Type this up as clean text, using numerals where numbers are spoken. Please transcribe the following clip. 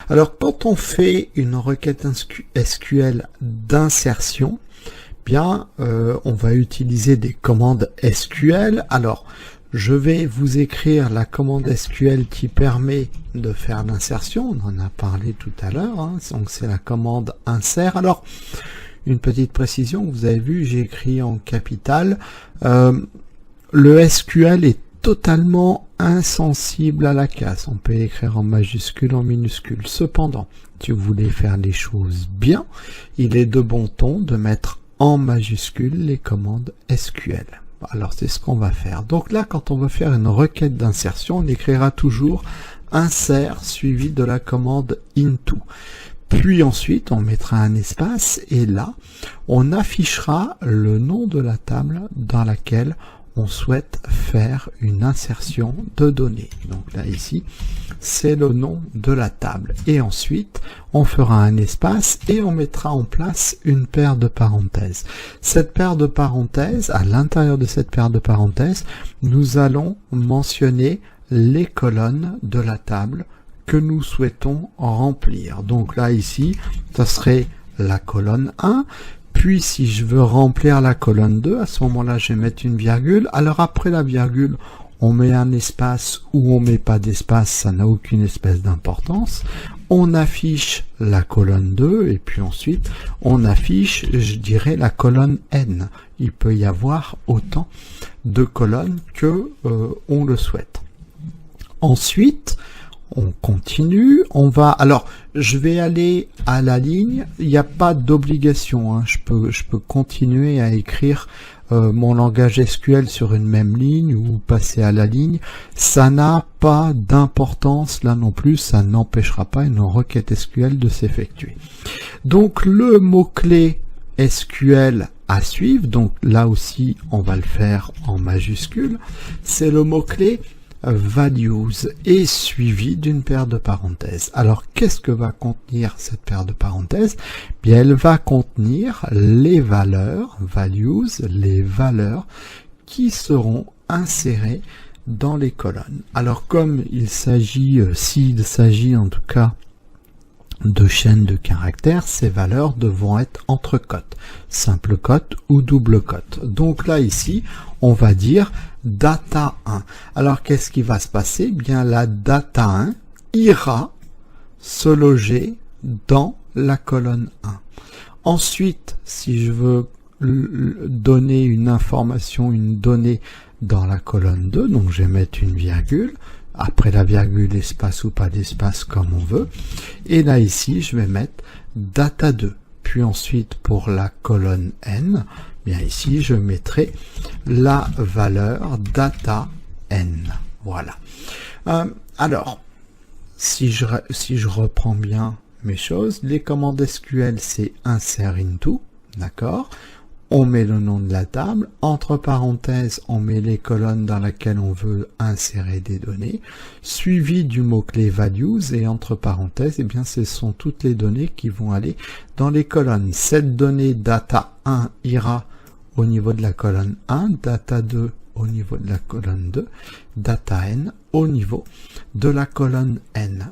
Alors, quand on fait une requête SQL d'insertion, bien, on va utiliser des commandes SQL. Alors, je vais vous écrire la commande SQL qui permet de faire l'insertion. On en a parlé tout à l'heure, hein. Donc c'est la commande insert. Alors, une petite précision, vous avez vu, j'ai écrit en capital. Le SQL est totalement insensible à la casse. On peut écrire en majuscule, en minuscule. Cependant, si vous voulez faire les choses bien, il est de bon ton de mettre en majuscule les commandes SQL. Alors c'est ce qu'on va faire. Donc là, quand on va faire une requête d'insertion, on écrira toujours insert suivi de la commande into. Puis ensuite, on mettra un espace et là, on affichera le nom de la table dans laquelle on souhaite faire une insertion de données. Donc là, ici, c'est le nom de la table. Et ensuite, on fera un espace et on mettra en place une paire de parenthèses. Cette paire de parenthèses, à l'intérieur de cette paire de parenthèses, nous allons mentionner les colonnes de la table que nous souhaitons remplir. Donc là, ici, ça serait la colonne 1. Puis, si je veux remplir la colonne 2, à ce moment-là, je vais mettre une virgule. Alors, après la virgule, on met un espace ou on met pas d'espace, ça n'a aucune espèce d'importance. On affiche la colonne 2 et puis ensuite, on affiche, je dirais, la colonne N. Il peut y avoir autant de colonnes que on le souhaite. Ensuite, on continue, on va, alors je vais aller à la ligne, il n'y a pas d'obligation, hein. Je peux continuer à écrire mon langage SQL sur une même ligne ou passer à la ligne, ça n'a pas d'importance là non plus, ça n'empêchera pas une requête SQL de s'effectuer. Donc le mot-clé SQL à suivre, donc là aussi on va le faire en majuscule, c'est le mot-clé values et suivi d'une paire de parenthèses. Alors qu'est-ce que va contenir cette paire de parenthèses? Bien, elle va contenir les valeurs, values, les valeurs qui seront insérées dans les colonnes. Alors comme il s'agit, s'il s'agit en tout cas de chaînes de caractères, ces valeurs devront être entre cotes, simple cote ou double cote. Donc là ici, on va dire data 1. Alors qu'est-ce qui va se passer? Bien la data 1 ira se loger dans la colonne 1. Ensuite, si je veux donner une information, une donnée dans la colonne 2, donc je vais mettre une virgule, après la virgule, espace ou pas d'espace comme on veut. Et là, ici, je vais mettre data 2. Puis ensuite, pour la colonne N, bien ici, je mettrai la valeur data N. Voilà. Alors, si je reprends bien mes choses, les commandes SQL, c'est insert into, d'accord? On met le nom de la table, entre parenthèses, on met les colonnes dans lesquelles on veut insérer des données, suivi du mot-clé values, et entre parenthèses, eh bien, ce sont toutes les données qui vont aller dans les colonnes. Cette donnée data 1 ira au niveau de la colonne 1, data 2 au niveau de la colonne 2, data n au niveau de la colonne n.